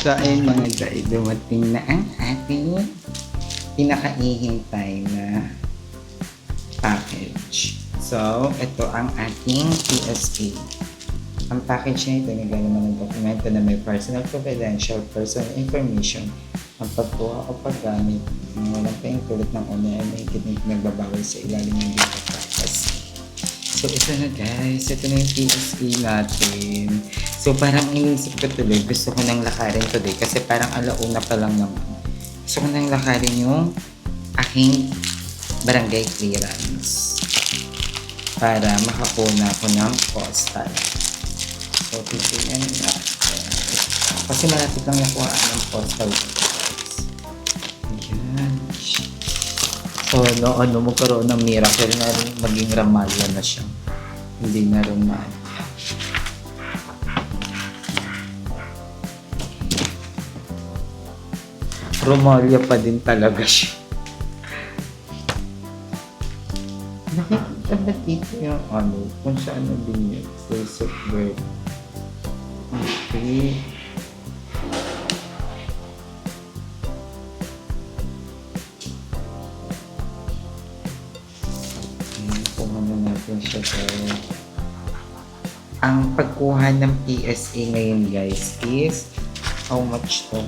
So, ayun mga guys, dumating na ang ating pinakaihintay na package. So, ito ang ating PSA. Ang package na ito, nagano naman ng dokumento na may personal confidential personal information, ang pagkuha o paggamit ng walang paintulot ng una ay may nagbabawal sa ilalim ng data privacy. So, ito na guys. Ito na yung PSA natin. So, parang inisip ko tuloy. Gusto ko nang lakarin today kasi parang alauna pa lang naman. Gusto ko nang lakarin yung aking barangay clearance para makapuna ako ng postal. So, titignan natin. Kasi malapit lang nakuha ng postal. Ayan. So, magkaroon ng miracle na rin maging ramalya na siya. Hindi na ramalya. Romalia pa din talaga siya. Nakikita ba dito yung kung saan na din yun? Place of birth. Okay. Kung ano natin siya tayo. Ang pagkuha ng PSA ngayon guys is how much to?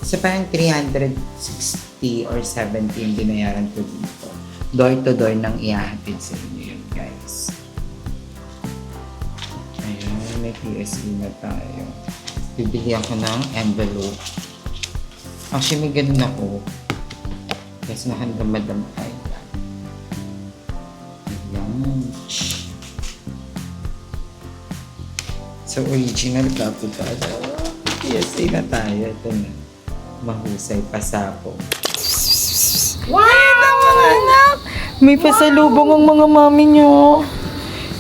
So, parang 360 or 70 yung binayaran ko dito. Door to door nang ihahatid sa inyo yun, guys. Ayan, may PSE na tayo. Bibili ako ng envelope. Actually, may ganun ako. Kasi nakandam-dam tayo. Ayan. So, original capital. PSE na tayo. Ito na. Mahusay pasapong. Wow! Naman anak! May pasalubong ang mga mami nyo.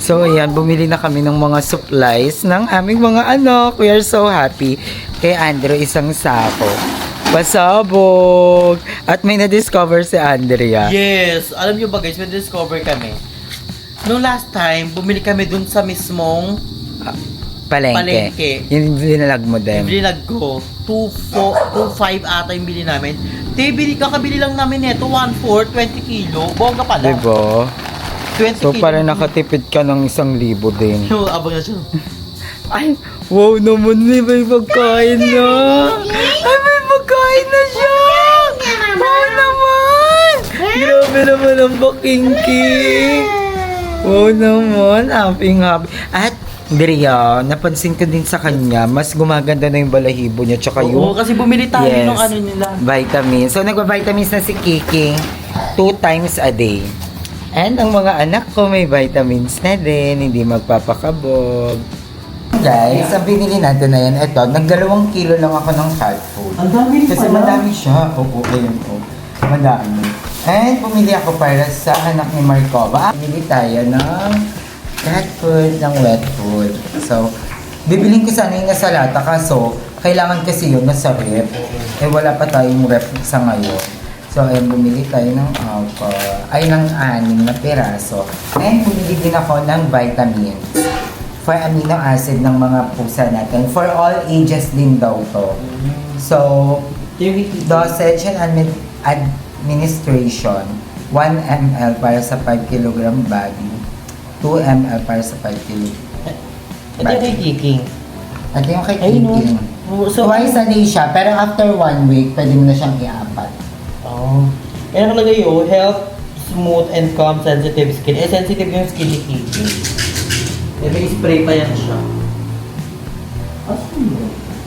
So ayan, bumili na kami ng mga supplies ng aming mga anak. We are so happy. Kay Andrew, isang sako. Pasabog! At may na-discover si Andrea. Yes! Alam nyo ba guys, may discover kami. Noong last time, bumili kami dun sa mismong palengke. Yung binalag mo din. Yung binalag ko, 2.5 ata yung bili namin. Kakabili lang namin nito, 1.4, 20 kilo. Bongga pala. Diba? 20 So kilo. parang nakatipid ka ng 1,000 din. Yung abang na siya. Ay, wow naman, may pagkain na. Ay, may pagkain na siya. Wow naman. Grabe naman ang bakingking. Wow naman, happy. At, Dria, napansin ko din sa kanya, mas gumaganda na yung balahibo niya. Tsaka Oo, kasi bumili tayo ng ano nila. Vitamins. So, nagpa-vitamins na si Kiki 2 times a day. And ang mga anak ko may vitamins na din, hindi magpapakabog. Guys, ang binili natin na yan, eto, nag-2 kilo lang ako ng cat food. Ang dami Kasi pala. madami siya. Oo, ayun po. Madami. And bumili ako para sa anak ni Marcova. Bumili tayo ng cat food, ng wet food. So, bibilin ko sana yung nasa lata kaso, kailangan kasi yun nasa rep. Eh, wala pa tayong rep sa ngayon. So, ayun, bumili tayo ng 6 na piraso. And bumili din ako ng vitamins for amino acid ng mga pusa natin. For all ages din daw to. So, dosage and administration, 1 ml para sa 5 kg body, 2 ml para sa 5 kg Ito yung kay Kiking. At yung kay Ayun, Kiking. So, Twice a day siya, pero after 1 week, pwede mo na siyang i-apat. Oh. Kaya nakalagay yun, health, smooth, and calm, sensitive skin. Eh, sensitive yung skin ni Kiking. Eh, may spray pa yan siya.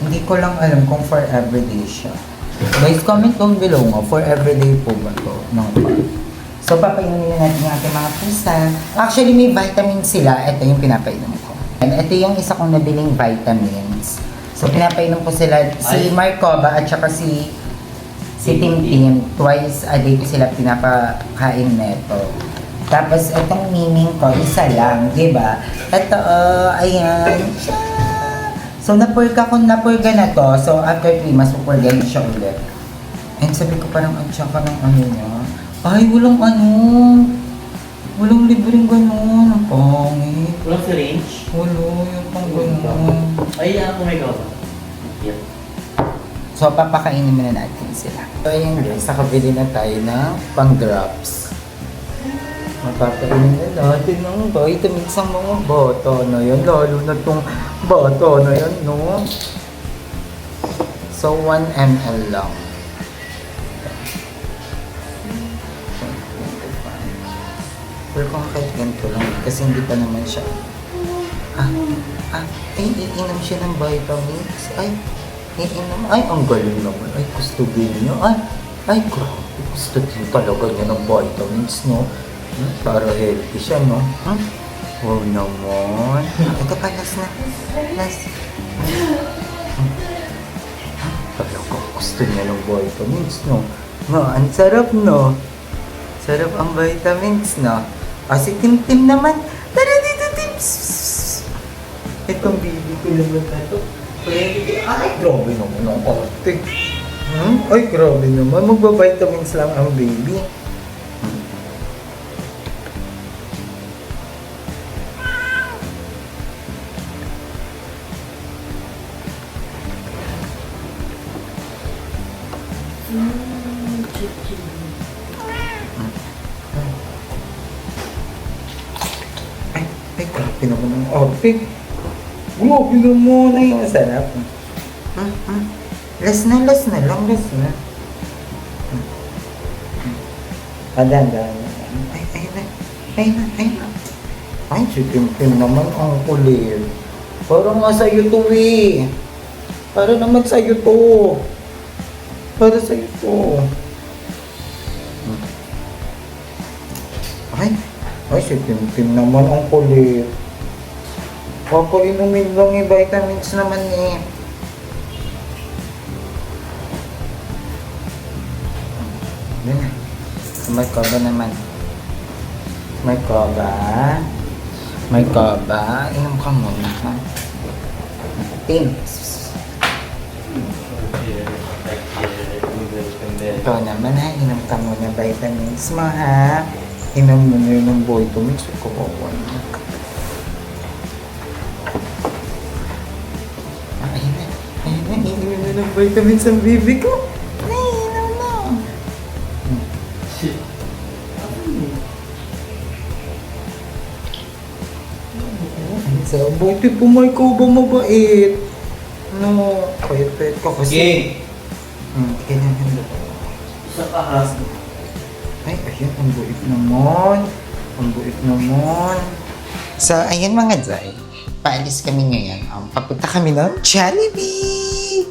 Hindi ko lang alam kung for everyday siya. Guys, comment down below mo, for everyday po ba to? No. So, papainumin na natin yung ating mga pusa. Actually, may vitamins sila. Ito yung pinapainom ko. And ito yung isa kong nabiling vitamins. So, pinapainom ko sila, si Marcova at saka si Tim. Twice a day ko sila pinapakain neto. Tapos, itong miming ko, isa lang, di ba? Ito, ayan. So, napurga na to. So, after 3 months, pupurgahin siya ulit. And sabi ko parang, ang tsaka ng ano niya. Ay, walang ano. Walang libreng ganun. Ang pangit. Walang syringe. Wala yung pang ganun. Ay, ako may gawa. Yan. So, papakainin muna natin sila. So, ayan guys, nakabili na tayo ng pang-drops. Mapapakainin na natin ng vitamins ang mga bata na yan. Lalo na tong bata na yan, no? So, 1 ml lang. Pero kung kahit ganito lang, kasi hindi pa naman siya. Ay, iinom siya ng vitamins. Ay, iinom. Ay, ang galing naman. Ay, gusto din niya. Ay, grabe. Gusto din talaga niya ng vitamins, no? Para healthy siya, no? Wow naman. Ito pa, last na. Last. Talaga gusto niya ng vitamins, no? No, ang sarap, no? Sarap ang vitamins, no? Si Tim naman. Tara dito, Tim! Itong baby ko naman na to. Ay, grabe naman ang arte. Ay, grabe naman. Magbabitamins lang ang baby. Ay, grabe naman ang arte. Grabe naman. Ay, masarap. Last na lang. Dahan. Ay na. Ay, si Tim naman ang kulit. Parang nga sa'yo to eh. Para naman sa'yo to. Para sa'yo to. Ay, si Tim naman ang kulit. Papainumin lang yung vitamins naman eh. Yan. May kaba naman. May kaba. Inom ka muna, ha? Tim. Ikaw naman, ha? Inom ka muna vitamins mo, ha? Inom mo na yun ng vitamins. Kawawa na. Ayun na, inom na ng vitamins ang baby ko. Inom na. So, buti po may kuba mabait. No, payat ka kasi. Ganyan. Isa ka has. Ay, ayan, ang buit naman. So, ayan mga Zay. Paalis kami ngayon. Papunta kami ng Jollibee!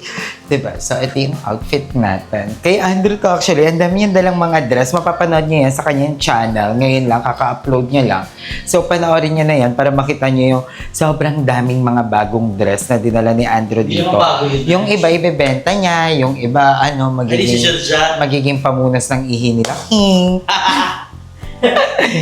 Diba? So, ito yung outfit natin. Kay Andrew to actually, ang dami yung dalang mga dress. Mapapanood niyo yan sa kanyang channel. Ngayon lang, kaka-upload niya lang. So, panoorin niyo na yan para makita niyo yung sobrang daming mga bagong dress na dinala ni Andrew dito. Yung iba, ibebenta niya. Yung iba, magiging pamunas ng ihi nila.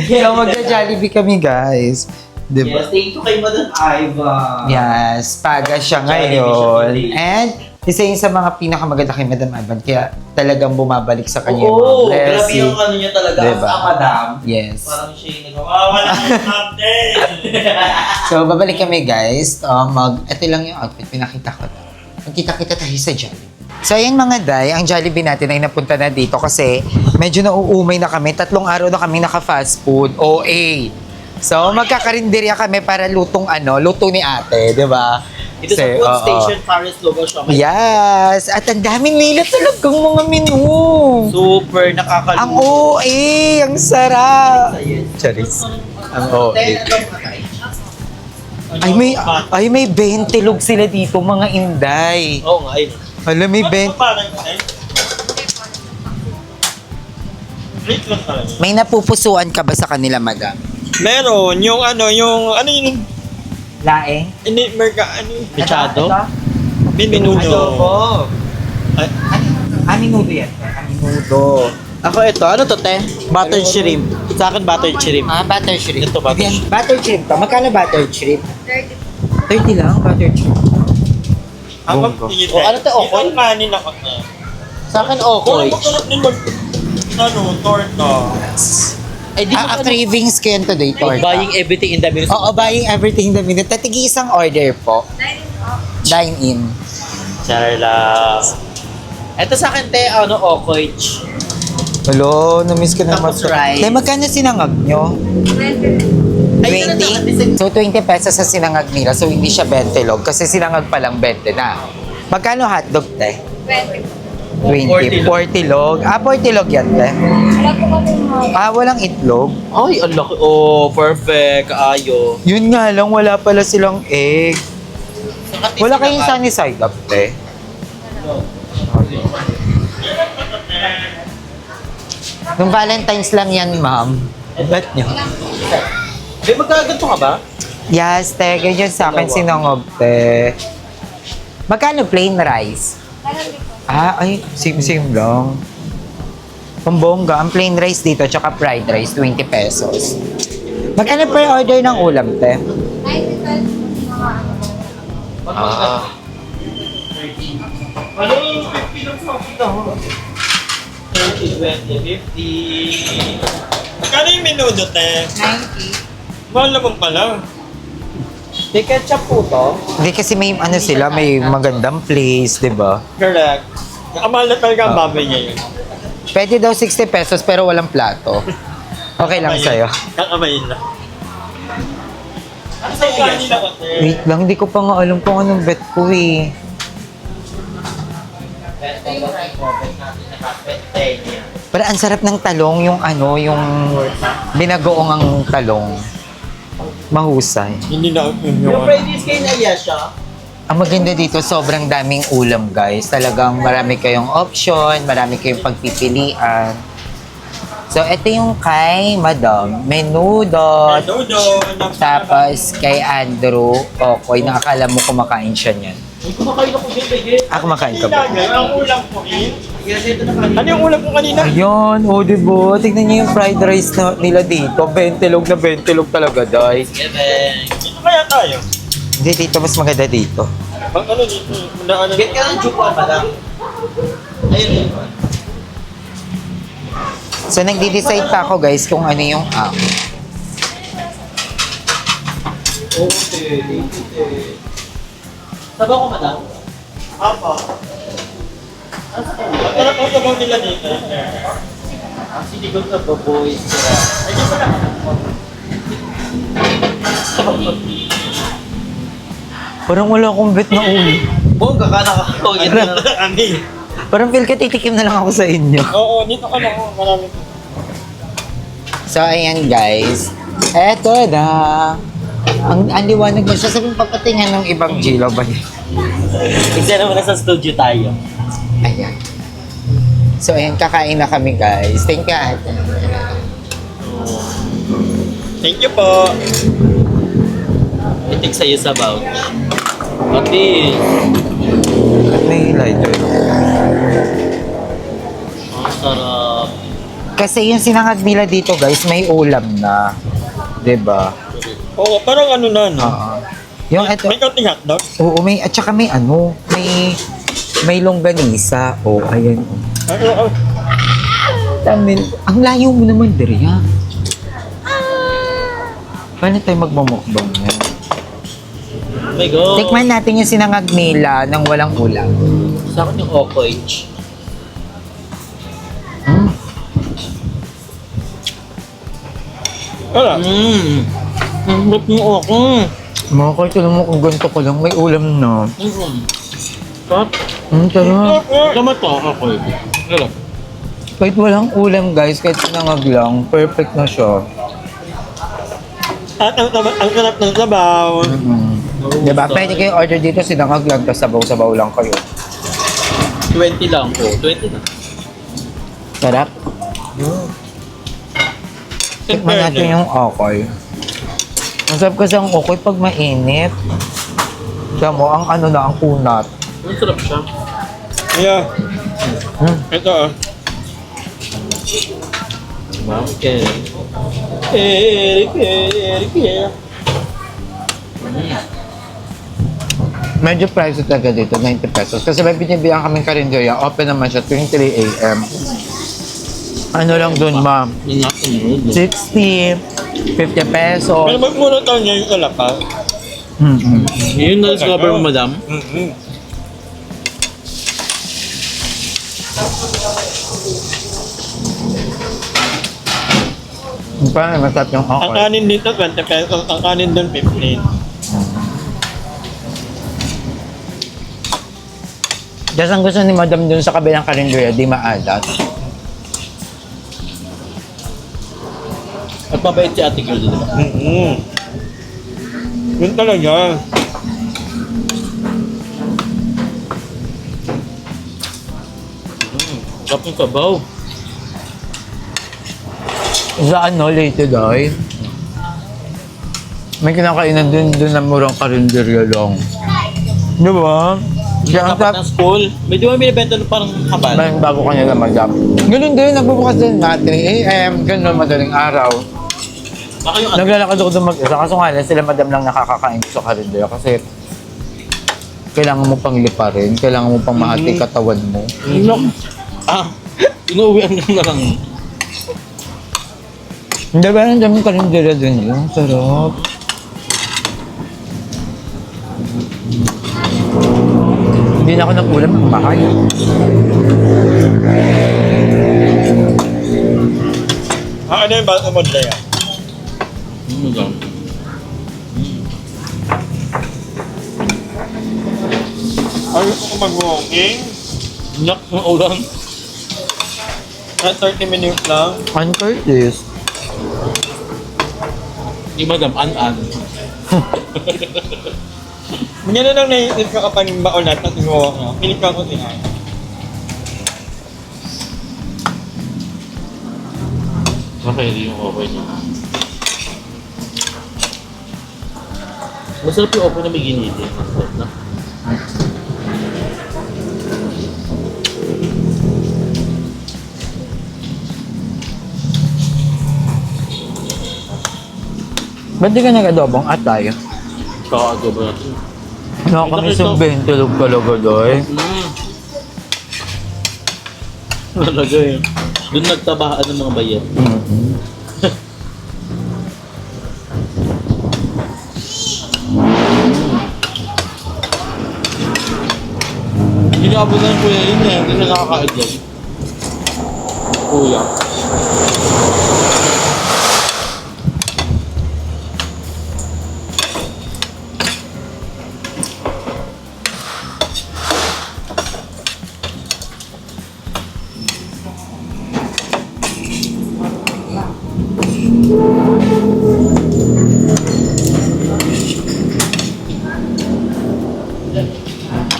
So, magja-Jollibee kami, guys. Diba? Yes, thank you kay Madam Iva. Yes, paga siya ngayon. And isa yun sa mga pinakamaganda kay Madam Ivan. Kaya talagang bumabalik sa kanya yung mga Oo, blessing. grabe yung ano niya talaga. Diba? Sa Madam. Yes. Parang siya yung nagawawa ng something. So, babalik kami guys. Ito lang yung outfit. Pinakita ko. Magkita-kita tayo sa Jollibee. So, ayan mga Day, ang Jollibee natin ay napunta na dito kasi medyo nauumay na kami. 3 araw na kami naka-fast food. OA. So, magkakarinderya kami para luto ni ate, di ba? Ito sa food station, Paris Logo Show. Yes! At ang daming nila talagang mga menu. Super nakakaluto. Ang OA! Ang sarap! Charis. Ang OA. Ay, may 20 log sila dito, mga inday. Oo nga, ayun. Alam, may 20. May napupusuan ka ba sa kanila, madam? Meron, yung yung Laeng? Mechado? Minudo. Minudo. Aminudo yan. Aminudo. Ako ito, ano to te? Buttered shrimp. Sa akin buttered shrimp. Butter shrimp. Ito, butter shrimp. Butter shrimp ka. Magkano butter shrimp? 30 lang, butter shrimp. Habang O, ano to, okoy? Yung kanin ako Sa akin okoy. Magkalap din torta. Ay, di ba cravings ko yan today, torta. buying everything in the minute? Oo, buying everything in the minute. Tatigi isang order po. Dine in. Charla. Ito sa akin, te, okoich. Hello, na-miss ko naman. Tapos rice. Tay, magkano sinangag nyo? 20? So, 20 pesos sa sinangag nila. So, hindi siya 20 log. Kasi sinangag pa lang 20 na. Magkano hotdog, te? 20. 40 log. 40 log yan, te. Walang itlog. Ay, ang laki. Oh, perfect. Ayo. Yun nga lang, wala pala silang egg. Wala kayong sunny side up, te. Nung Valentine's lang yan, ma'am. Bet nyo. May magkaganto ka ba? Yes, te. Ganyan sa akin sinangog, te. Magkano plain rice? Ay, same-same lang. Pambongga, ang plain rice dito, tsaka fried rice, 20 pesos. Magkano per order ng ulam, te? Ano yung 50 lang sa akin na, 30, 20, 50. Magkano yung menudo, te? 90. Mahal naman pala. May ketchup po to. Hindi kasi may ano sila, may magandang place, di ba? Correct. Nakamahal na talaga ang baboy niya yun. Pwede daw 60 pesos pero walang plato. Okay lang sa'yo. Kakamayin lang. Ano sa'yo kanina ko, te? Wait lang, hindi ko pa nga alam kung anong bet ko eh. Pero ang sarap ng talong, yung ano, yung binagoong ang talong. Mahusay. Hindi na Yung fried rice kayo na Ayasha. Ang maganda dito, sobrang daming ulam, guys. Talagang marami kayong option, marami kayong pagpipilian. So, ito yung kay Madam. Menudo. Menudo. Tapos kay Andrew, Okoy, na akala mo kumakain siya niyan. Uy, kumakain ako dyan, Bege. Kumakain ka ba? Ang ulam ko, eh. Ito na kanina. Ano yung ulam ko kanina? Ayun, diba? Tignan niyo yung fried rice nila dito. 20 log na 20 log talaga, guys. Dito kaya tayo? Hindi, dito mas maganda dito. Pag ano dito? Na ano? Get ka ng jupa pa lang. Ayun. So, nagdi-decide pa ako, guys, kung ano yung Okay. Sabaw ko, madam. Apa. Ang sarap ang sabaw nila dito. Ang sinigaw na baboy. Ayun pala. Parang wala akong bet na ulo. Bongga ka nakakawin na. Kami. Parang feel ka titikim na lang ako sa inyo. Oo, dito ka lang. Marami. So, ayan, guys. Eto na. Ang liwanag mo siya. Sabi papatingan ng ibang Gilo ba yun? Kasi naman nasa studio tayo. Ayan. So, ayan, kakain na kami, guys. Thank you, ate. Thank you po. Itik sa'yo sa vouch. Pati. May lighter. Ang sarap. Kasi yung sinangag nila dito, guys, may ulam na. 'Di ba? Oo, parang ano na, no? Yung eto, May kaunting hotdog? oo, may, at saka may ano, may longganisa. Oh, ayan. Tamin. Ang layo mo naman, Dere, ha? Paano tayo magmamukbang yan? Oh my God. Tikman natin yung sinangag nila ng walang ulam. Sa akin yung okoich. Hmm? Wala. Ang sarap mo ako. Makakay ko lang mo kung ganito ko lang, may ulam na. Sarap. Sarap. Tama to, okoich. Sarap. Kahit walang ulam, guys, kahit sinangag lang, perfect na siya. At ang sarap ng sabaw. Diba? Pwede kayo order dito, sinangag lang, tapos sabaw-sabaw lang kayo. 20 lang po. 20 lang. Sarap. Tikman natin yung okoy. Ang sarap kasi ang okoy pag mainit. Kaya mo, ang ano na, ang kunat. Ang sarap siya. Yeah. Ito ah. Okay. Medyo pricey talaga dito, 90 pesos. Kasi may binibilang kaming karinderya, open naman siya 23 a.m. Ano lang dun, ma'am? 60, 50 pesos. Pero magmuna tayo niya yung kalapa. Yun na-discover mo, madam? Parang masarap yung Ang okra. kanin dito, 20 pesos. Ang kanin doon, 15. Kasi ang gusto ni madam dun sa kabilang karinderya, di maalat. At mabait si Ate Girl, di ba? Yun talaga. Sarap yung sabaw. Sa ano, Leyte Day, may kinakainan dun na murang karinderya lang. Di ba? Diyan ang Tapat ng school. May di ba binibenta ng parang habal? bago kanya na madam. Ganun din, nagbubukas din na 3 a.m. Ganun, madaling araw. Baka yung Naglalakad ako doon mag-isa. Kaso nga lang, sila madam lang nakakakain ko sa karinderya kasi kailangan mo pang liparin, kailangan mo pang mahati katawan mo. inuwian nyo na lang. Hindi ba nandiyan yung karinderya din yun? Sarap. Hindi na ako nag-ulam ng bahay. Ano yung baso mo dyan? Madam. Ayoko ko mag-walking. Nyak ng ulan. 30 minutes lang. Ano Curtis? Di madam, an-an. Ganyan na lang naisip ko kapag maulat at mag-walk na. Pilit ka ko siya. Okay, yung okay niya. Masarap yung opo na may ginili. Masarap na. Ba't di ka nag-adobong atay? Kaka-adobo natin. Nakakamiss yung 20 log talaga doy. Talaga yun. Doon nagtabahaan ng mga bayan. Hindi ka abot ng kuya yun eh. Hindi siya nakakain dyan. Kuya.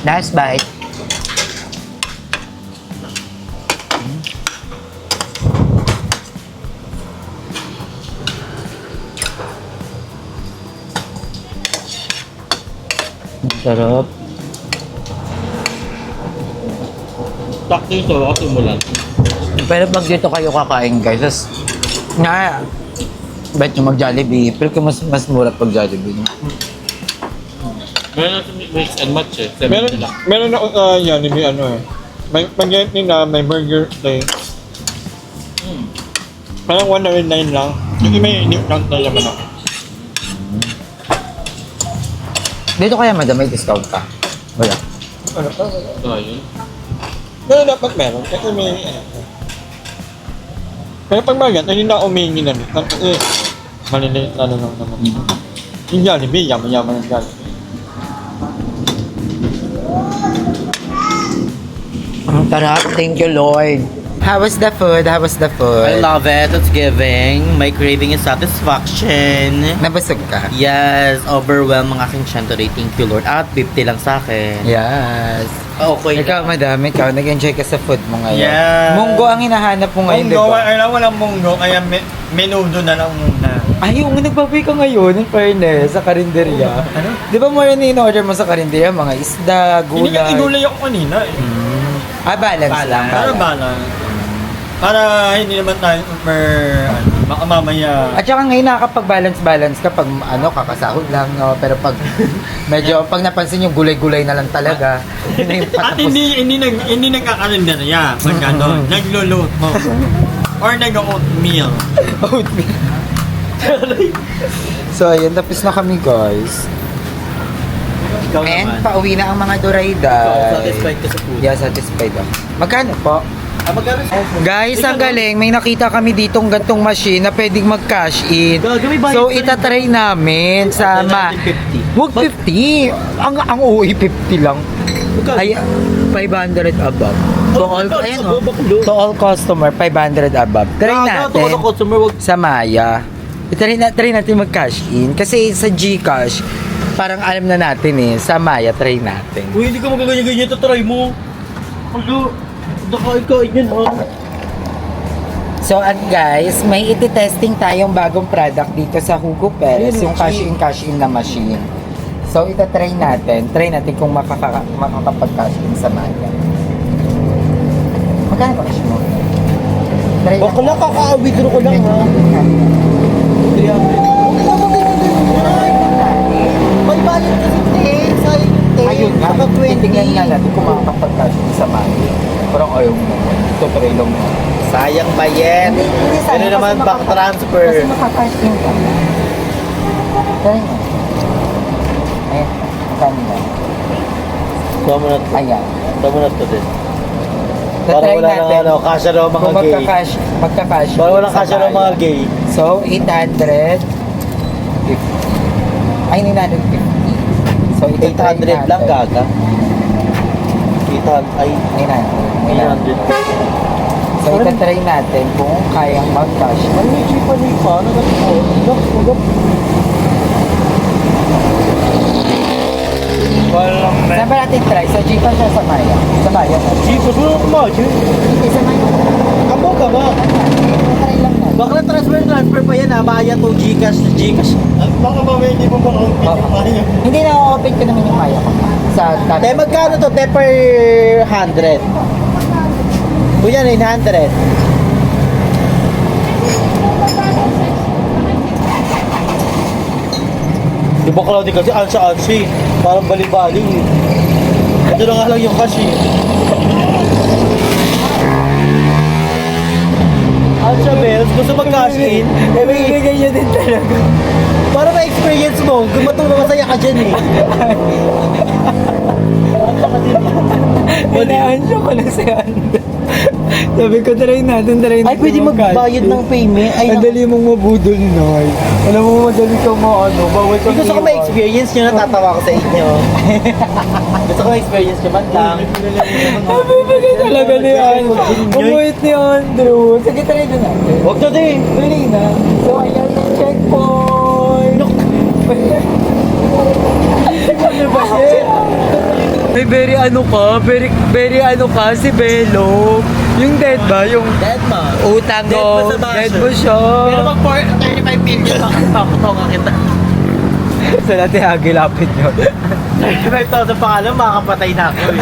Last bite. Sarap. Sakto yung sawa kasi umulan. Pero pag dito kayo kakain guys, tas nga, bet nyo mag-Jollibee. Pero kung mas mura pag Jollibee. Meron natin mix and match eh. Meron ako yan, may ano eh. May pag-get nila, may burger day. Parang 109 lang. Kasi may inip lang tayo naman ako. Dito kaya madam, may discount pa? Wala. Ano pa? Ayun. Pero dapat meron. Kasi may pero pag mga ganyan, hindi na umingi na nito. Kasi maliliit na lang naman. Yung Jollibee, yaman-yaman ng Jollibee. Ang sarap. Thank you, Lord. How was the food? How was the food? I love it. It's giving. My craving is satisfaction. Nabusog ka? Yes, overwhelmed ang aking tiyan today. Thank you, Lord. At 50 lang sa akin. Yes. Okay. Ikaw, madam, ikaw, nag-enjoy ka sa food mo ngayon. Yes. Munggo ang hinahanap mo ngayon, di Munggo, ba? alam walang munggo, kaya menudo na lang muna. Ay, yung nagbaboy ka ngayon, in fairness, sa karinderya. Ano? Di ba mo rin in-order mo sa karinderya? Mga isda, Hindi gulay. ka igulay ako kanina eh. Balance lang. Para balance. Para hindi naman tayo baka mamaya. At saka ngayon nakakapag-balance kapag kakasahod lang, no? Pero pag medyo, pag napansin yung gulay-gulay na lang talaga, yun na yung At patapos. hindi nagkakalendarya. Pag ano, nagluluto. Or nag-oatmeal. So, ayun, tapos na kami, guys. Ikaw And naman. pauwi na ang mga Durayday. Ikaw, satisfied ka sa food. Yeah, satisfied ako. Magkano po? Magkano? Guys, ang galing. May nakita kami ditong gantong machine na pwedeng mag-cash in. Gaga, may bayad So, pa rin. itatry namin sa Natin 50. Wag 50. Ang OE 50 lang. Ay, 500 above. To all, ayan oh. To all customer, 500 above. Try natin Ito, customer, wag. sa Maya. Try natin mag-cash in. Kasi sa GCash, parang alam na natin eh. Sa Maya, try natin. Uy, hindi ka magaganyan-ganyan. Ito, try mo. Ano? Nakain yan, ha? So, at guys, may iti-testing tayong bagong product dito sa Hugo Perez, yung cash in na machine. So, itatry natin. Try natin kung makakapag-cash in sa Maya. Magkano ba cash mo? Try Baka lang, kaka-withdraw ko lang, ha? 300. May bayad kasi, te. Sayang, te. Ayun nga, Saka 20. tingnan nga natin kung makakapag-cash in sa Maya. Parang ayaw mo. Ito, try lang mo. Sayang bayad. Hindi Pero naman, bank transfer. Kasi makakash in ka. Try mo. Ayan, magkano yan? Sama mo na to. Ayan. Sama mo na to din. Tatry Para wala natin. nang ano, kasya raw mga Kung gay. magka-cash Para walang sa kasya raw Maya. mga gay. So, 850. Ay, 950. So, 800 lang, gaga. 800, ay, 900. 800. So, itatry natin kung kayang mag-cash. Ay, may chipa na ipa. Ano ka ito? Magap. Walang Saan ba natin try? Sa Gcash o sa Maya? Sa Maya. Chipa, sino ka ba? Hindi, sa Maya. Abo ka ba? Try lang natin. Bakla transfer pa yan ha. Maya to Gcash to Gcash. Baka mamaya hindi mo pa nakapit. Hindi na open ko naman yung Maya ko. Sa Te, magkano to? Te, per 100. Kuya, 900. Di ba Claudia kasi ansa-ansi. Parang bali-bali. Ito na nga lang yung cash eh. Ansa Bells, gusto mag-cash in? Ibigay niya din talaga. Para ma-experience mo, gumatong na masaya ka dyan eh. Inaansya ko lang sa Ando. Sabi ko, try natin. Ay, pwede magbayad ng payment. Ay, Ang dali mong mabudol, Noy. Alam mo, madali kang bawal kang gusto ko ma-experience nyo, natatawa ko sa inyo. Gusto ko ma-experience nyo, man lang. Nabibigay talaga ni Andrew. Umuit ni Andrew. Sige, try na natin. Huwag na din. Tuloy na. So, ayan yung checkpoint. Ano ba yan? May very ano ka, si Belo. Yung dead ba? Yung Dead mo. utang Dead ko. mo sa basher. Dead mo siya. Pero mag 35 million, makakutonga kita. Sa natin agilapit nyo. 35,000 pa ka lang, makakapatay na ako eh.